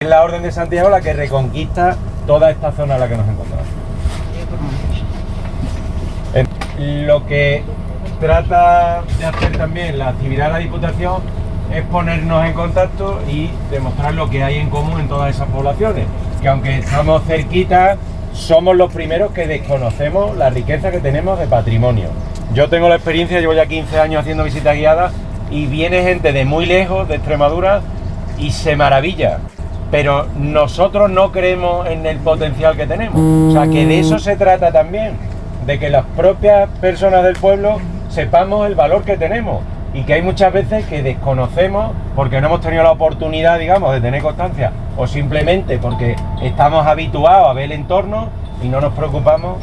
Es la Orden de Santiago la que reconquista toda esta zona en la que nos encontramos. Lo que trata de hacer también la actividad de la Diputación es ponernos en contacto y demostrar lo que hay en común en todas esas poblaciones, que aunque estamos cerquita, somos los primeros que desconocemos la riqueza que tenemos de patrimonio. Yo tengo la experiencia, llevo ya 15 años haciendo visitas guiadas y viene gente de muy lejos, de Extremadura, y se maravilla. Pero nosotros no creemos en el potencial que tenemos. O sea, que de eso se trata también, de que las propias personas del pueblo sepamos el valor que tenemos y que hay muchas veces que desconocemos porque no hemos tenido la oportunidad, digamos, de tener constancia o simplemente porque estamos habituados a ver el entorno y no nos preocupamos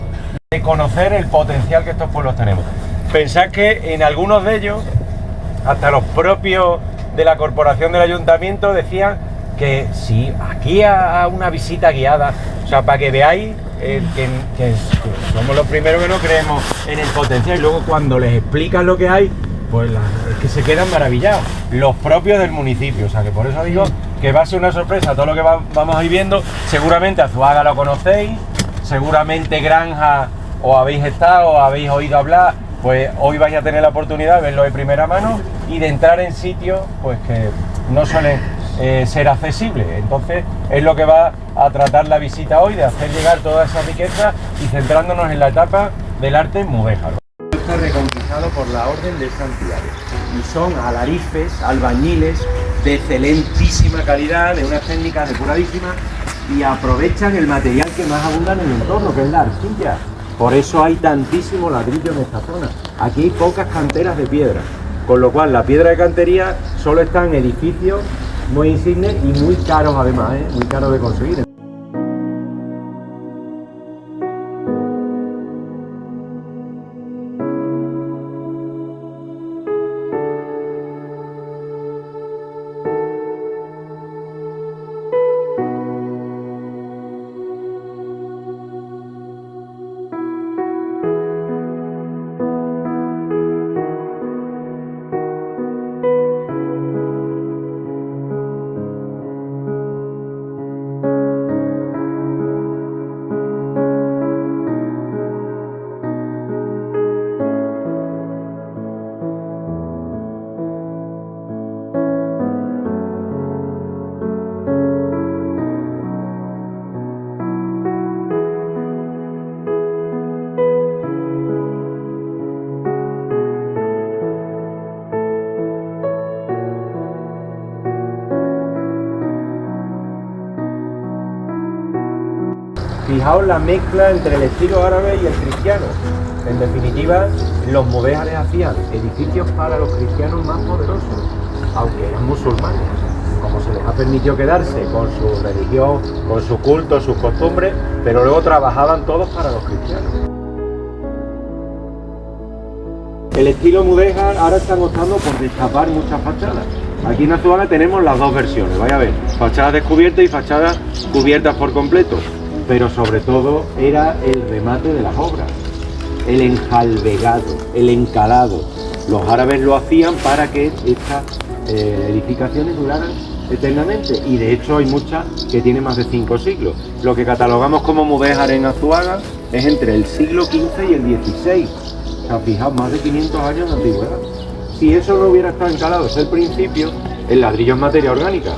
de conocer el potencial que estos pueblos tenemos. Pensad que en algunos de ellos, hasta los propios de la corporación del ayuntamiento decían que si aquí a una visita guiada, o sea, para que veáis que somos los primeros que no creemos en el potencial y luego cuando les explican lo que hay, pues es que se quedan maravillados, los propios del municipio. O sea, que por eso digo que va a ser una sorpresa todo lo que vamos a ir viendo. Seguramente Azuaga lo conocéis, seguramente Granja o habéis estado o habéis oído hablar, pues hoy vais a tener la oportunidad de verlo de primera mano y de entrar en sitios pues que no suelen ser accesibles. Entonces es lo que va a tratar la visita hoy, de hacer llegar toda esa riqueza y centrándonos en la etapa del arte mudéjar. Está reconquistado por la Orden de Santiago y son alarifes, albañiles de excelentísima calidad, de unas técnicas depuradísimas y aprovechan el material que más abunda en el entorno, que es la arcilla. Por eso hay tantísimo ladrillo en esta zona. Aquí hay pocas canteras de piedra, con lo cual la piedra de cantería solo está en edificios muy insignes y muy caros además, muy caros de conseguir. Fijaos la mezcla entre el estilo árabe y el cristiano. En definitiva, los mudéjares hacían edificios para los cristianos más poderosos, aunque eran musulmanes. Como se les ha permitido quedarse con su religión, con su culto, sus costumbres, pero luego trabajaban todos para los cristianos. El estilo mudéjar ahora están optando por destapar muchas fachadas. Aquí en Azuaga tenemos las dos versiones, vaya a ver, fachadas descubiertas y fachadas cubiertas por completo. Pero sobre todo era el remate de las obras, el enjalbegado, el encalado. Los árabes lo hacían para que estas edificaciones duraran eternamente y de hecho hay muchas que tienen más de 5 siglos. Lo que catalogamos como mudéjar en Azuaga es entre el siglo XV y el XVI. O sea, fijaos, más de 500 años de antigüedad. Si eso no hubiera estado encalado desde el principio, el ladrillo es materia orgánica.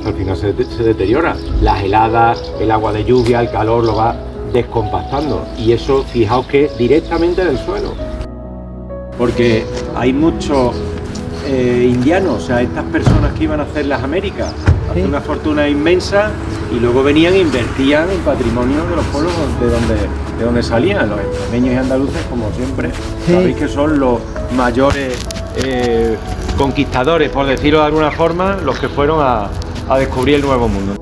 Al final se deteriora, las heladas, el agua de lluvia, el calor lo va descompactando y eso fijaos que directamente del suelo, porque hay muchos indianos, o sea, estas personas que iban a hacer las Américas, hacían una fortuna inmensa y luego venían e invertían en patrimonio de los pueblos de donde salían. Los extremeños y andaluces, como siempre, sabéis que son los mayores conquistadores, por decirlo de alguna forma, los que fueron a descubrir el nuevo mundo.